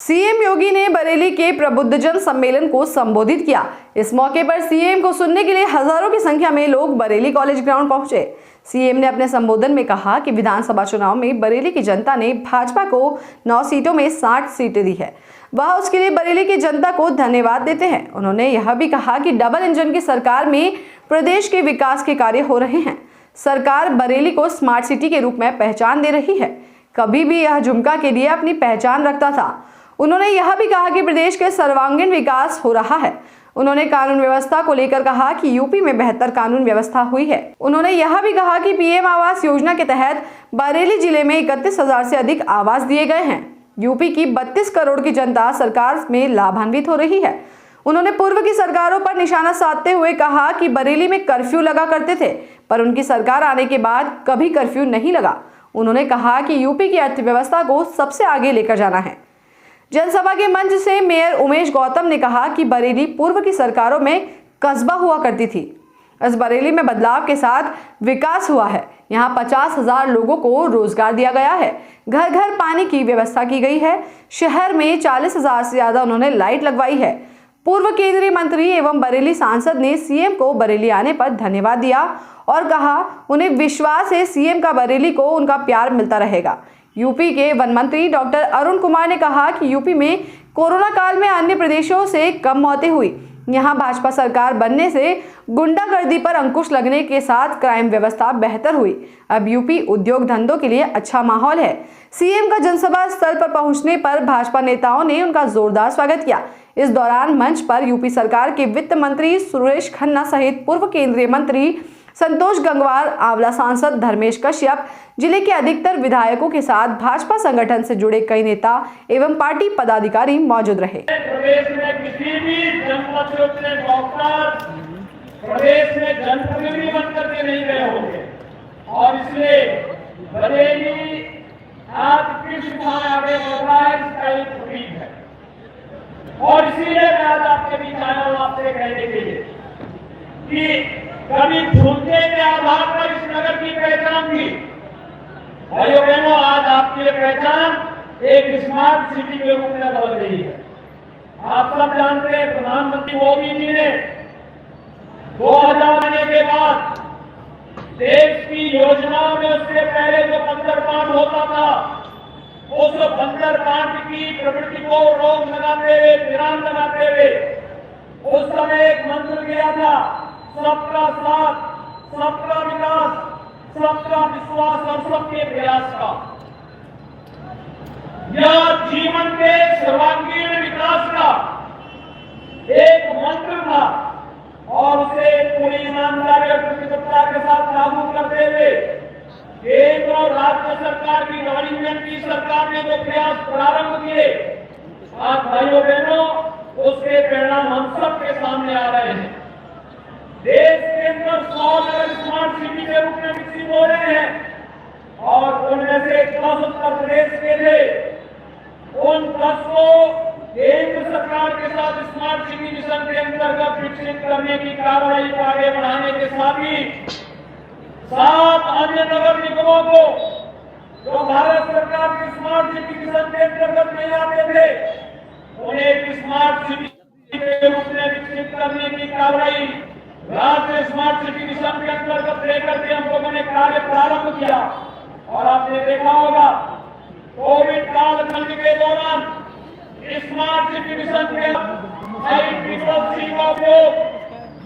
CM योगी ने बरेली के प्रबुद्धजन सम्मेलन को संबोधित किया। इस मौके पर सीएम को सुनने के लिए हजारों की संख्या में लोग बरेली कॉलेज ग्राउंड पहुंचे। सीएम ने अपने संबोधन में कहा कि विधानसभा चुनाव में बरेली की जनता ने भाजपा को 9 सीटों में 60 सीटें दी है। वह उसके लिए बरेली की जनता को धन्यवाद देते हैं। उन्होंने यह भी कहा कि डबल इंजन की सरकार में प्रदेश के विकास के कार्य हो रहे हैं। सरकार बरेली को स्मार्ट सिटी के रूप में पहचान दे रही है। कभी भी यह झुमका के लिए अपनी पहचान रखता था। उन्होंने यह भी कहा कि प्रदेश के सर्वांगीण विकास हो रहा है। उन्होंने कानून व्यवस्था को लेकर कहा कि यूपी में बेहतर कानून व्यवस्था हुई है। उन्होंने यह भी कहा कि पीएम आवास योजना के तहत बरेली जिले में 31,000 से अधिक आवास दिए गए हैं। यूपी की 32 करोड़ की जनता सरकार में लाभान्वित हो रही है। उन्होंने पूर्व की सरकारों पर निशाना साधते हुए कहा कि बरेली में कर्फ्यू लगा करते थे, पर उनकी सरकार आने के बाद कभी कर्फ्यू नहीं लगा। उन्होंने कहा कि यूपी की अर्थव्यवस्था को सबसे आगे लेकर जाना है। जनसभा के मंच से मेयर उमेश गौतम ने कहा कि बरेली पूर्व की सरकारों में कस्बा हुआ करती थी। इस बरेली में बदलाव के साथ विकास हुआ है। यहाँ 50,000 लोगों को रोजगार दिया गया है। घर घर पानी की व्यवस्था की गई है। शहर में 40,000 से ज्यादा उन्होंने लाइट लगवाई है। पूर्व केंद्रीय मंत्री एवं बरेली सांसद ने सीएम को बरेली आने पर धन्यवाद दिया और कहा उन्हें विश्वास है सीएम का बरेली को उनका प्यार मिलता रहेगा। यूपी के वन मंत्री डॉक्टर अरुण कुमार ने कहा कि यूपी में कोरोना काल में अन्य प्रदेशों से कम मौतें हुई। यहां भाजपा सरकार बनने से गुंडागर्दी पर अंकुश लगने के साथ क्राइम व्यवस्था बेहतर हुई। अब यूपी उद्योग धंधों के लिए अच्छा माहौल है। सीएम का जनसभा स्थल पर पहुंचने पर भाजपा नेताओं ने उनका जोरदार स्वागत किया। इस दौरान मंच पर यूपी सरकार के वित्त मंत्री सुरेश खन्ना सहित पूर्व केंद्रीय मंत्री संतोष गंगवार, आंवला सांसद धर्मेश कश्यप, जिले के अधिकतर विधायकों के साथ भाजपा संगठन से जुड़े कई नेता एवं पार्टी पदाधिकारी मौजूद रहे। प्रदेश में किसी भी जनपद के डॉक्टर प्रदेश में जनप्रतिनिधि बनकर के नहीं गए होंगे और इसलिए बरेली आज किस दिशा आगे बढ़ रहा है इसका एक प्रतीक है। और इसीलिए मैं आज आपके बीच आया हूं आपसे कहने के लिए कि कभी झूठे के आधार पर इस नगर की पहचान थी। भाइयों बहनों, आज आपकी ये पहचान एक स्मार्ट सिटी के रूप में बदल रही है। आप सब जानते हैं प्रधानमंत्री मोदी जी ने 2000 आने के बाद देश की योजनाओं में उससे पहले जो बंदर बांध होता था उस बंदर बांध की प्रवृत्ति को रोक लगाते हुए, विराम लगाते हुए उस समय एक मंत्र दिया था, सबका साथ, सबका विकास, सबका विश्वास और सबके प्रयास का। यह जीवन के सर्वांगीण विकास का एक मंत्र था और उसे पूरी ईमानदारी और प्रतिबद्धता के साथ लागू करते हुए केंद्र और राज्य सरकार की डबल इंजन की सरकार ने जो प्रयास प्रारंभ किए, आज भाइयों बहनों उसके परिणाम हम सबके सामने आ रहे हैं। देश के अंदर 100 नगर स्मार्ट सिटी के रूप में विकसित हो रहे हैं और उनमें से 10 उत्तर प्रदेश के थे। उन 10 को केंद्र सरकार के साथ स्मार्ट सिटी मिशन के अंतर्गत विकसित करने की कार्रवाई को आगे बढ़ाने के साथ ही 7 अन्य नगर निगमों को जो भारत सरकार की स्मार्ट सिटी मिशन के अंतर्गत नहीं आते थे उन्हें स्मार्ट सिटी के रूप में विकसित करने की कार्रवाई राज्य स्मार्ट सिटी मिशन के अंतर्गत लेकर के हम लोगों ने कार्य प्रारंभ किया। और आपने देखा होगा कोविड कालखंड के दौरान स्मार्ट सिटी मिशन के ICCC का उपयोग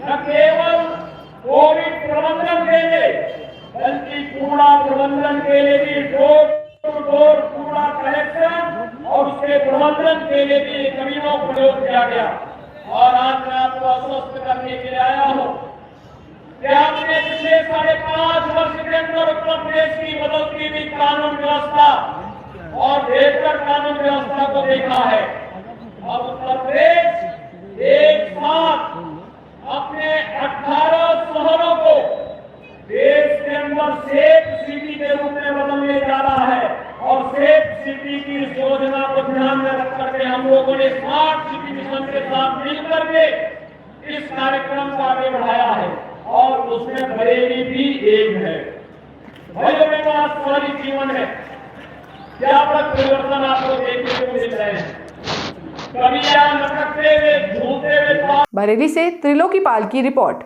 न केवल कोविड प्रबंधन के लिए बल्कि कूड़ा प्रबंधन के लिए भी, डोर टू डोर कूड़ा कलेक्शन और उसके प्रबंधन के लिए भी जमीनों का प्रयोग किया गया। और आज मैं आपको आश्वस्त करने के लिए आया हूं कि आपने पिछले 5.5 वर्ष के अंदर उत्तर प्रदेश की बदलती हुई कानून व्यवस्था और बेहतर कानून व्यवस्था को देखा है। अब उत्तर प्रदेश एक साथ अपने 18 शहरों को देश के अंदर सेफ सिटी के रूप में बदलने जा रहा है और सेफ सिटी की इस योजना को ध्यान में रख करके हम लोगों ने स्मार्ट सिटी मिशन के साथ मिलकर के इस कार्यक्रम को आगे बढ़ाया है और उसमें बरेली भी एक है। भाइयों बहनों, आज हमारी जीवन है क्या परिवर्तन आपको देखने को मिल रहे हैं। कभी यहाँ लटकते हुए झूलते हुए बरेली से त्रिलोकी पाल की रिपोर्ट।